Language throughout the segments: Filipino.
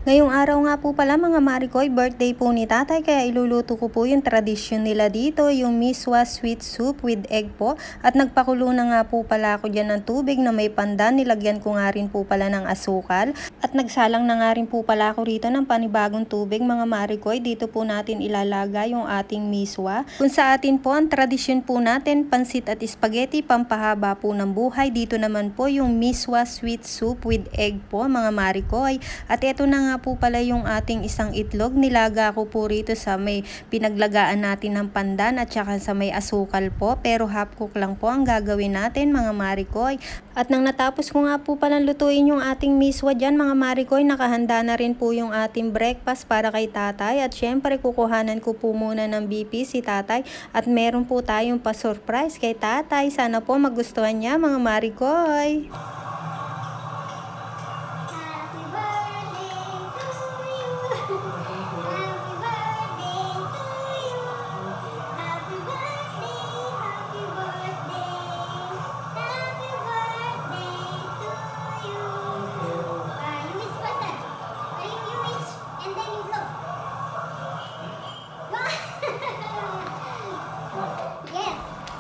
Ngayong araw nga po pala mga Marikoy, birthday po ni tatay, kaya iluluto ko po yung tradisyon nila dito, yung miswa sweet soup with egg po. At nagpakulo na nga po pala ako dyan ng tubig na may pandan, nilagyan ko nga rin po pala ng asukal. At nagsalang na nga rin po pala ako rito ng panibagong tubig mga Marikoy. Dito po natin ilalagay yung ating miswa. Kung sa atin po, ang tradisyon po natin, pansit at spaghetti, pampahaba po ng buhay. Dito naman po yung miswa sweet soup with egg po mga Marikoy. At eto na nga po pala yung ating isang itlog. Nilaga ko po rito sa may pinaglagaan natin ng pandan at saka sa may asukal po. Pero half cook lang po ang gagawin natin mga Marikoy. At nang natapos ko nga po palang lutuin yung ating miswa dyan mga Marikoy, nakahanda na rin po yung ating breakfast para kay tatay. At syempre kukuhanan ko po muna ng BP si tatay. At meron po tayong pa-surprise kay tatay. Sana po magustuhan niya mga Marikoy.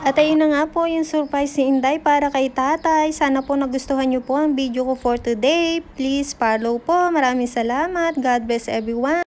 At ayun na nga po yung surprise ni Inday para kay tatay. Sana po nagustuhan nyo po ang video ko for today. Please follow po. Maraming salamat. God bless everyone.